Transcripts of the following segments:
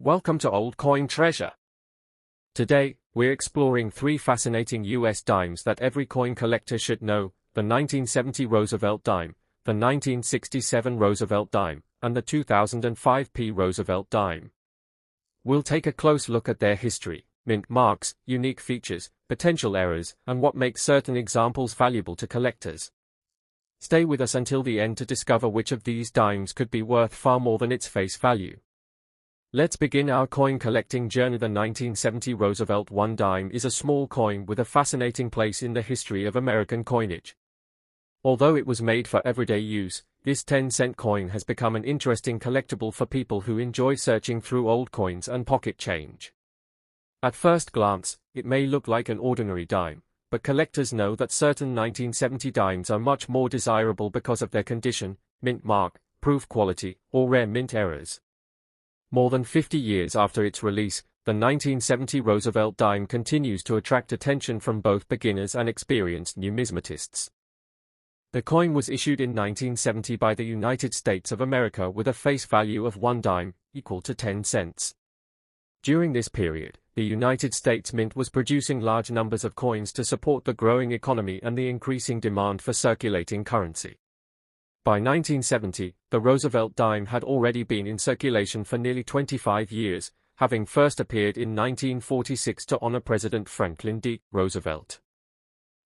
Welcome to Old Coin Treasure. Today, we're exploring three fascinating US dimes that every coin collector should know: the 1970 Roosevelt dime, the 1967 Roosevelt dime, and the 2005 P. Roosevelt dime. We'll take a close look at their history, mint marks, unique features, potential errors, and what makes certain examples valuable to collectors. Stay with us until the end to discover which of these dimes could be worth far more than its face value. Let's begin our coin collecting journey. The 1970 Roosevelt 1 dime is a small coin with a fascinating place in the history of American coinage. Although it was made for everyday use, this 10-cent coin has become an interesting collectible for people who enjoy searching through old coins and pocket change. At first glance, it may look like an ordinary dime, but collectors know that certain 1970 dimes are much more desirable because of their condition, mint mark, proof quality, or rare mint errors. More than 50 years after its release, the 1970 Roosevelt dime continues to attract attention from both beginners and experienced numismatists. The coin was issued in 1970 by the United States of America with a face value of 1 dime, equal to 10 cents. During this period, the United States Mint was producing large numbers of coins to support the growing economy and the increasing demand for circulating currency. By 1970, the Roosevelt dime had already been in circulation for nearly 25 years, having first appeared in 1946 to honor President Franklin D. Roosevelt.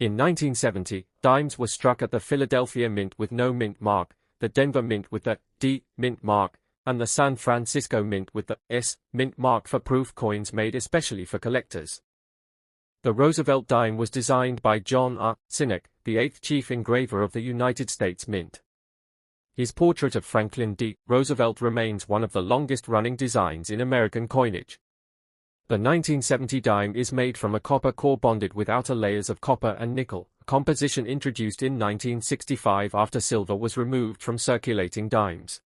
In 1970, dimes were struck at the Philadelphia Mint with no mint mark, the Denver Mint with the D mint mark, and the San Francisco Mint with the S mint mark for proof coins made especially for collectors. The Roosevelt dime was designed by John R. Sinek, the 8th chief engraver of the United States Mint. His portrait of Franklin D. Roosevelt remains one of the longest-running designs in American coinage. The 1970 dime is made from a copper core bonded with outer layers of copper and nickel, a composition introduced in 1965 after silver was removed from circulating dimes.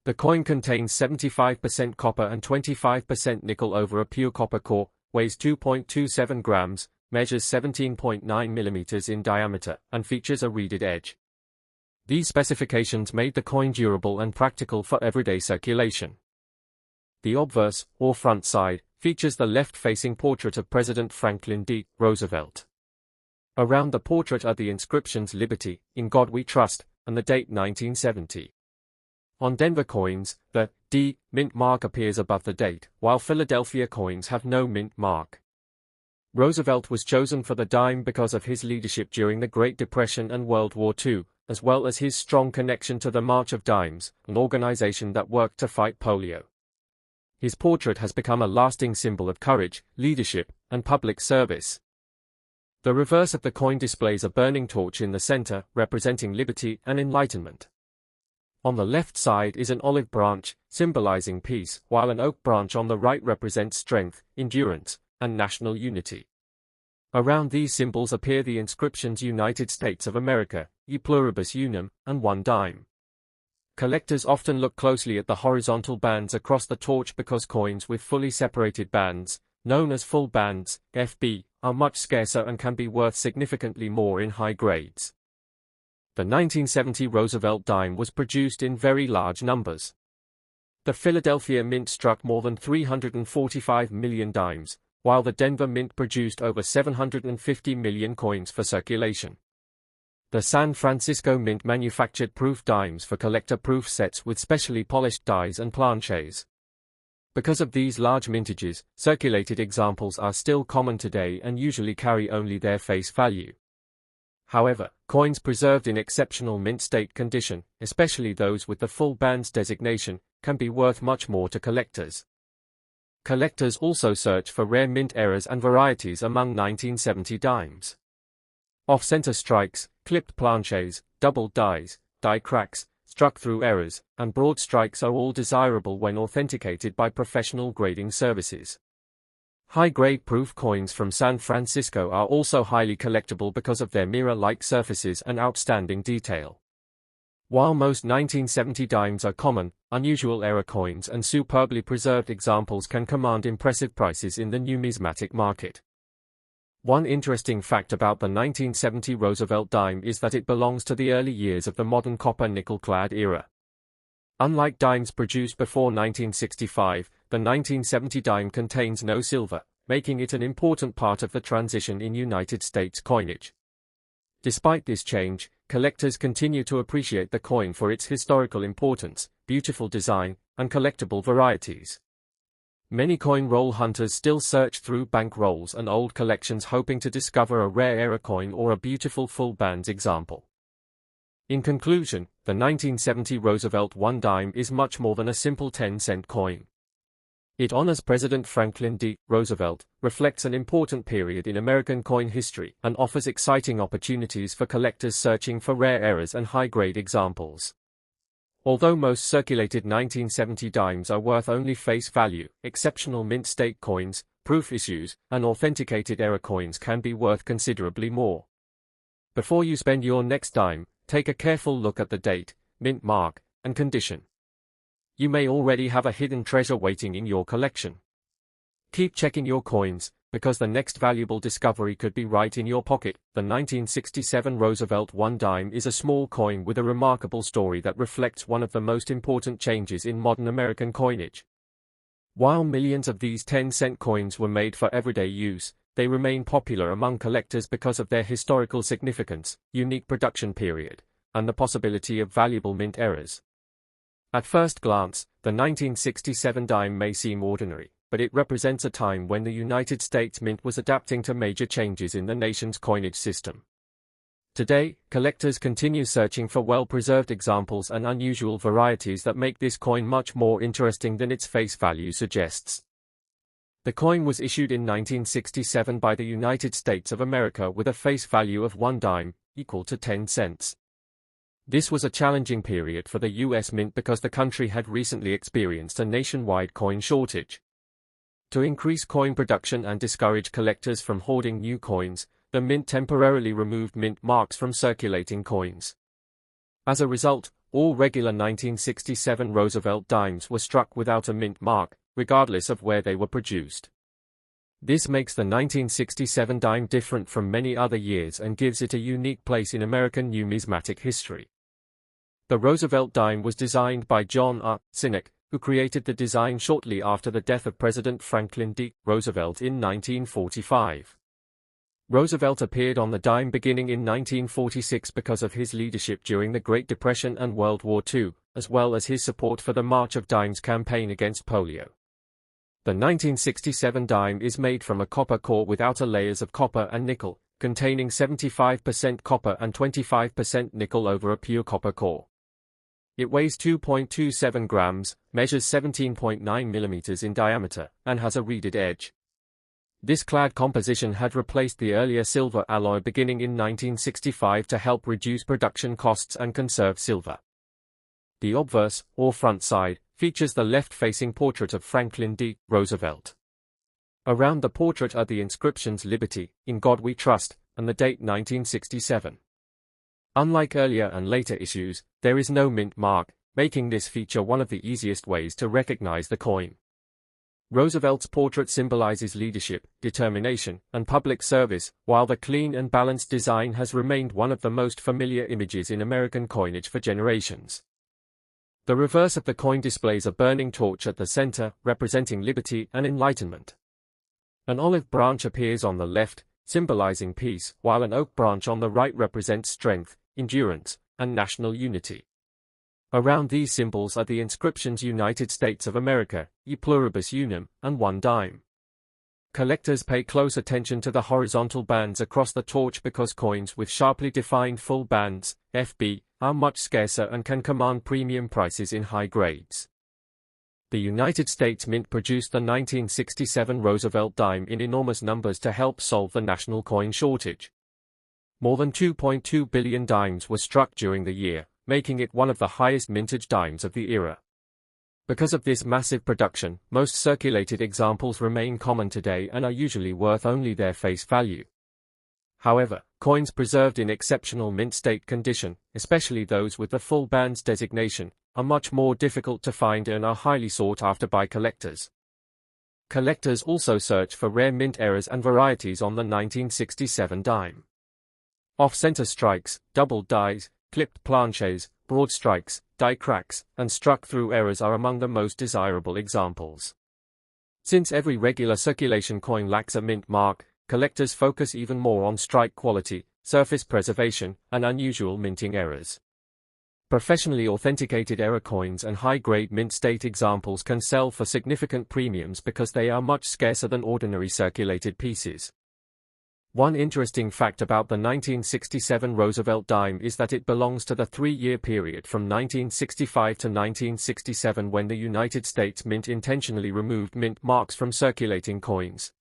The coin contains 75% copper and 25% nickel over a pure copper core, weighs 2.27 grams, measures 17.9 millimeters in diameter, and features a reeded edge. These specifications made the coin durable and practical for everyday circulation. The obverse, or front side, features the left-facing portrait of President Franklin D. Roosevelt. Around the portrait are the inscriptions "Liberty," "In God We Trust," and the date 1970. On Denver coins, the D mint mark appears above the date, while Philadelphia coins have no mint mark. Roosevelt was chosen for the dime because of his leadership during the Great Depression and World War II, as well as his strong connection to the March of Dimes, an organization that worked to fight polio. His portrait has become a lasting symbol of courage, leadership, and public service. The reverse of the coin displays a burning torch in the center, representing liberty and enlightenment. On the left side is an olive branch, symbolizing peace, while an oak branch on the right represents strength, endurance, and national unity. Around these symbols appear the inscriptions "United States of America," "E pluribus unum," and "1 dime." Collectors often look closely at the horizontal bands across the torch because coins with fully separated bands, known as full bands, FB, are much scarcer and can be worth significantly more in high grades. The 1970 Roosevelt dime was produced in very large numbers. The Philadelphia Mint struck more than 345 million dimes, while the Denver Mint produced over 750 million coins for circulation. The San Francisco Mint manufactured proof dimes for collector proof sets with specially polished dies and planchets. Because of these large mintages, circulated examples are still common today and usually carry only their face value. However, coins preserved in exceptional mint state condition, especially those with the full bands designation, can be worth much more to collectors. Collectors also search for rare mint errors and varieties among 1970 dimes. Off-center strikes, clipped planchets, doubled dies, die cracks, struck-through errors, and broad strikes are all desirable when authenticated by professional grading services. High-grade proof coins from San Francisco are also highly collectible because of their mirror-like surfaces and outstanding detail. While most 1970 dimes are common, unusual error coins and superbly preserved examples can command impressive prices in the numismatic market. One interesting fact about the 1970 Roosevelt dime is that it belongs to the early years of the modern copper nickel-clad era. Unlike dimes produced before 1965, the 1970 dime contains no silver, making it an important part of the transition in United States coinage. Despite this change, collectors continue to appreciate the coin for its historical importance, beautiful design, and collectible varieties. Many coin roll hunters still search through bank rolls and old collections hoping to discover a rare era coin or a beautiful full bands example. In conclusion, the 1970 Roosevelt 1 dime is much more than a simple 10-cent coin. It honors President Franklin D. Roosevelt, reflects an important period in American coin history, and offers exciting opportunities for collectors searching for rare eras and high-grade examples. Although most circulated 1970 dimes are worth only face value, exceptional mint state coins, proof issues, and authenticated era coins can be worth considerably more. Before you spend your next dime, take a careful look at the date, mint mark, and condition. You may already have a hidden treasure waiting in your collection. Keep checking your coins, because the next valuable discovery could be right in your pocket. The 1967 Roosevelt 1 dime is a small coin with a remarkable story that reflects one of the most important changes in modern American coinage. While millions of these 10-cent coins were made for everyday use, they remain popular among collectors because of their historical significance, unique production period, and the possibility of valuable mint eras. At first glance, the 1967 dime may seem ordinary, but it represents a time when the United States Mint was adapting to major changes in the nation's coinage system. Today, collectors continue searching for well-preserved examples and unusual varieties that make this coin much more interesting than its face value suggests. The coin was issued in 1967 by the United States of America with a face value of 1 dime, equal to 10 cents. This was a challenging period for the U.S. Mint because the country had recently experienced a nationwide coin shortage. To increase coin production and discourage collectors from hoarding new coins, the Mint temporarily removed mint marks from circulating coins. As a result, all regular 1967 Roosevelt dimes were struck without a mint mark, regardless of where they were produced. This makes the 1967 dime different from many other years and gives it a unique place in American numismatic history. The Roosevelt dime was designed by John R. Sinek, who created the design shortly after the death of President Franklin D. Roosevelt in 1945. Roosevelt appeared on the dime beginning in 1946 because of his leadership during the Great Depression and World War II, as well as his support for the March of Dimes campaign against polio. The 1967 dime is made from a copper core with outer layers of copper and nickel, containing 75% copper and 25% nickel over a pure copper core. It weighs 2.27 grams, measures 17.9 millimeters in diameter, and has a reeded edge. This clad composition had replaced the earlier silver alloy beginning in 1965 to help reduce production costs and conserve silver. The obverse, or front side, features the left-facing portrait of Franklin D. Roosevelt. Around the portrait are the inscriptions "Liberty, in God We Trust," and the date 1967. Unlike earlier and later issues, there is no mint mark, making this feature one of the easiest ways to recognize the coin. Roosevelt's portrait symbolizes leadership, determination, and public service, while the clean and balanced design has remained one of the most familiar images in American coinage for generations. The reverse of the coin displays a burning torch at the center, representing liberty and enlightenment. An olive branch appears on the left, symbolizing peace, while an oak branch on the right represents strength, endurance, and national unity. Around these symbols are the inscriptions "United States of America," "E Pluribus Unum," and "1 dime." Collectors pay close attention to the horizontal bands across the torch because coins with sharply defined full bands, FB, are much scarcer and can command premium prices in high grades. The United States Mint produced the 1967 Roosevelt dime in enormous numbers to help solve the national coin shortage. More than 2.2 billion dimes were struck during the year, making it one of the highest mintage dimes of the era. Because of this massive production, most circulated examples remain common today and are usually worth only their face value. However, coins preserved in exceptional mint state condition, especially those with the full bands designation, are much more difficult to find and are highly sought after by collectors. Collectors also search for rare mint eras and varieties on the 1967 dime. Off-center strikes, doubled dies, clipped planches, broad strikes, die cracks, and struck-through errors are among the most desirable examples. Since every regular circulation coin lacks a mint mark, collectors focus even more on strike quality, surface preservation, and unusual minting errors. Professionally authenticated error coins and high-grade mint state examples can sell for significant premiums because they are much scarcer than ordinary circulated pieces. One interesting fact about the 1967 Roosevelt dime is that it belongs to the 3-year period from 1965 to 1967 when the United States Mint intentionally removed mint marks from circulating coins.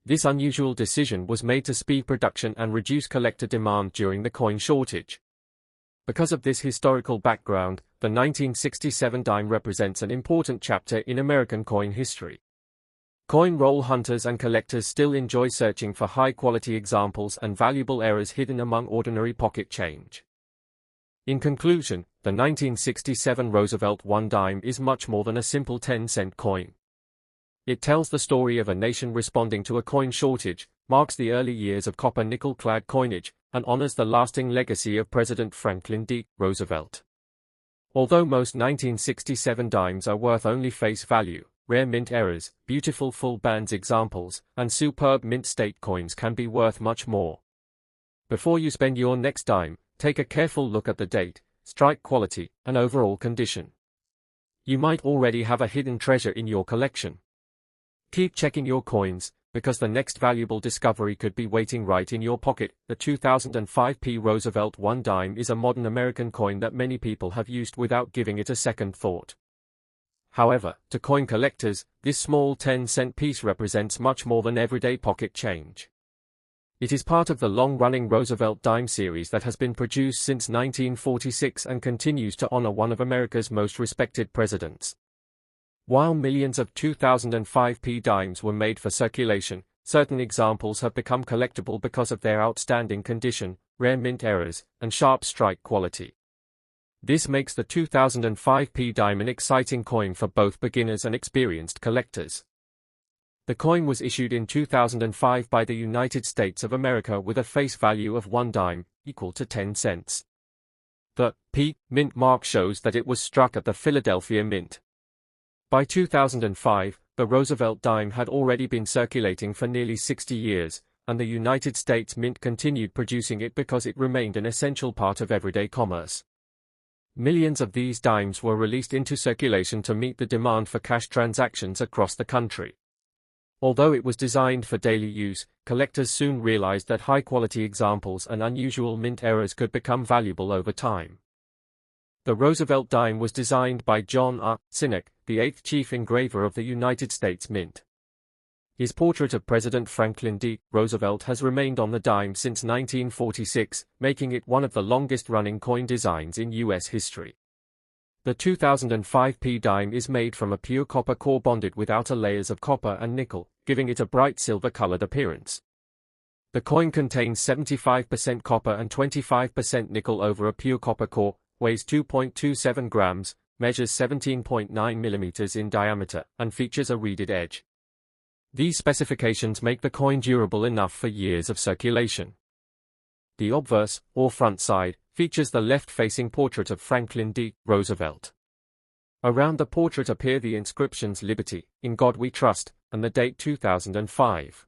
This unusual decision was made to speed production and reduce collector demand during the coin shortage. Because of this historical background, the 1967 dime represents an important chapter in American coin history. Coin roll hunters and collectors still enjoy searching for high-quality examples and valuable errors hidden among ordinary pocket change. In conclusion, the 1967 Roosevelt 1 dime is much more than a simple 10-cent coin. It tells the story of a nation responding to a coin shortage, marks the early years of copper-nickel-clad coinage, and honors the lasting legacy of President Franklin D. Roosevelt. Although most 1967 dimes are worth only face value, rare mint errors, beautiful full bands examples, and superb mint state coins can be worth much more. Before you spend your next dime, take a careful look at the date, strike quality, and overall condition. You might already have a hidden treasure in your collection. Keep checking your coins, because the next valuable discovery could be waiting right in your pocket. The 2005 Roosevelt 1 dime is a modern American coin that many people have used without giving it a second thought. However, to coin collectors, this small 10-cent piece represents much more than everyday pocket change. It is part of the long-running Roosevelt dime series that has been produced since 1946 and continues to honor one of America's most respected presidents. While millions of 2005 dimes were made for circulation, certain examples have become collectible because of their outstanding condition, rare mint errors, and sharp strike quality. This makes the 2005 dime an exciting coin for both beginners and experienced collectors. The coin was issued in 2005 by the United States of America with a face value of 1 dime, equal to 10 cents. The P mint mark shows that it was struck at the Philadelphia Mint. By 2005, the Roosevelt dime had already been circulating for nearly 60 years, and the United States Mint continued producing it because it remained an essential part of everyday commerce. Millions of these dimes were released into circulation to meet the demand for cash transactions across the country. Although it was designed for daily use, collectors soon realized that high-quality examples and unusual mint errors could become valuable over time. The Roosevelt dime was designed by John R. Sinek, the 8th chief engraver of the United States Mint. His portrait of President Franklin D. Roosevelt has remained on the dime since 1946, making it one of the longest-running coin designs in U.S. history. The 2005 dime is made from a pure copper core bonded with outer layers of copper and nickel, giving it a bright silver-colored appearance. The coin contains 75% copper and 25% nickel over a pure copper core, weighs 2.27 grams, measures 17.9 millimeters in diameter, and features a reeded edge. These specifications make the coin durable enough for years of circulation. The obverse, or front side, features the left-facing portrait of Franklin D. Roosevelt. Around the portrait appear the inscriptions "Liberty, in God We Trust," and the date 2005.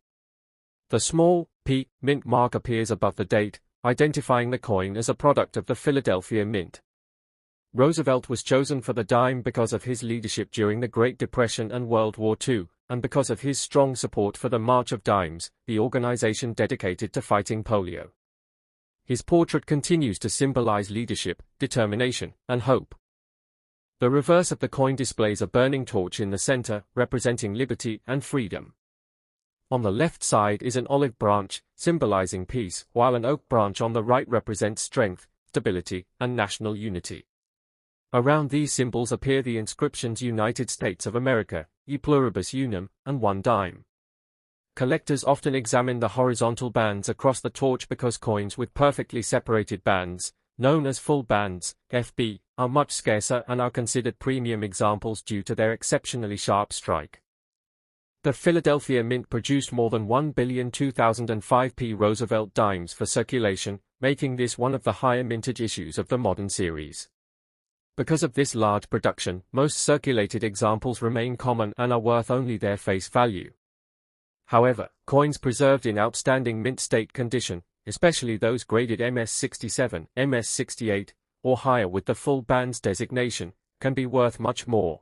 The small P mint mark appears above the date, identifying the coin as a product of the Philadelphia Mint. Roosevelt was chosen for the dime because of his leadership during the Great Depression and World War II, and because of his strong support for the March of Dimes, the organization dedicated to fighting polio. His portrait continues to symbolize leadership, determination, and hope. The reverse of the coin displays a burning torch in the center, representing liberty and freedom. On the left side is an olive branch, symbolizing peace, while an oak branch on the right represents strength, stability, and national unity. Around these symbols appear the inscriptions United States of America, E pluribus unum, and 1 dime. Collectors often examine the horizontal bands across the torch because coins with perfectly separated bands, known as full bands, FB, are much scarcer and are considered premium examples due to their exceptionally sharp strike. The Philadelphia Mint produced more than 1 billion 2005 Roosevelt dimes for circulation, making this one of the higher mintage issues of the modern series. Because of this large production, most circulated examples remain common and are worth only their face value. However, coins preserved in outstanding mint state condition, especially those graded MS-67, MS-68, or higher with the full bands designation, can be worth much more.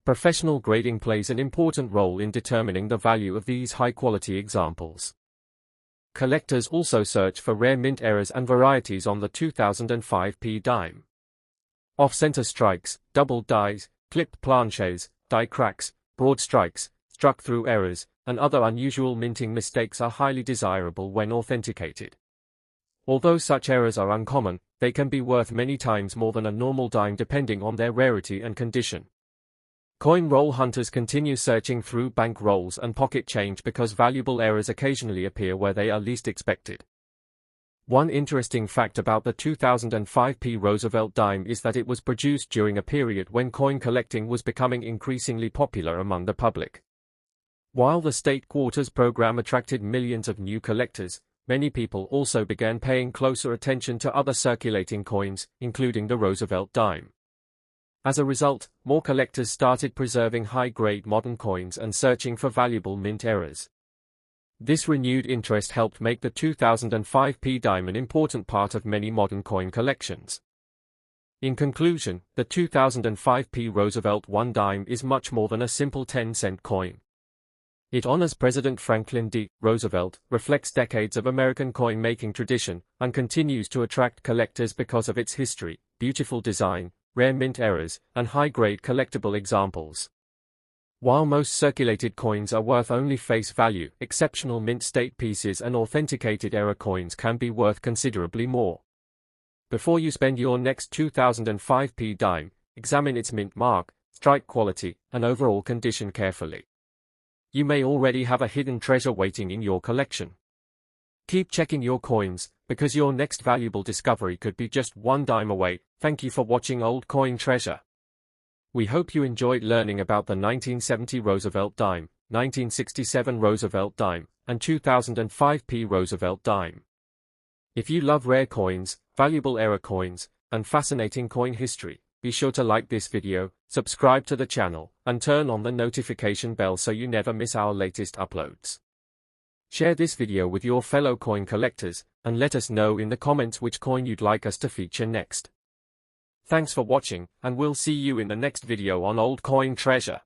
Professional grading plays an important role in determining the value of these high-quality examples. Collectors also search for rare mint errors and varieties on the 2005p dime. Off-center strikes, doubled dies, clipped planches, die cracks, broad strikes, struck-through errors, and other unusual minting mistakes are highly desirable when authenticated. Although such errors are uncommon, they can be worth many times more than a normal dime depending on their rarity and condition. Coin roll hunters continue searching through bank rolls and pocket change because valuable errors occasionally appear where they are least expected. One interesting fact about the 2005p Roosevelt dime is that it was produced during a period when coin collecting was becoming increasingly popular among the public. While the State Quarters program attracted millions of new collectors, many people also began paying closer attention to other circulating coins, including the Roosevelt dime. As a result, more collectors started preserving high-grade modern coins and searching for valuable mint errors. This renewed interest helped make the 2005p dime an important part of many modern coin collections. In conclusion, the 2005p Roosevelt 1 dime is much more than a simple 10-cent coin. It honors President Franklin D. Roosevelt, reflects decades of American coin-making tradition, and continues to attract collectors because of its history, beautiful design, rare mint errors, and high-grade collectible examples. While most circulated coins are worth only face value, exceptional mint state pieces and authenticated error coins can be worth considerably more. Before you spend your next 2005p dime, examine its mint mark, strike quality, and overall condition carefully. You may already have a hidden treasure waiting in your collection. Keep checking your coins, because your next valuable discovery could be just one dime away. Thank you for watching Old Coin Treasure. We hope you enjoyed learning about the 1970 Roosevelt dime, 1967 Roosevelt dime, and 2005p Roosevelt dime. If you love rare coins, valuable error coins, and fascinating coin history, be sure to like this video, subscribe to the channel, and turn on the notification bell so you never miss our latest uploads. Share this video with your fellow coin collectors, and let us know in the comments which coin you'd like us to feature next. Thanks for watching, and we'll see you in the next video on Old Coin Treasure.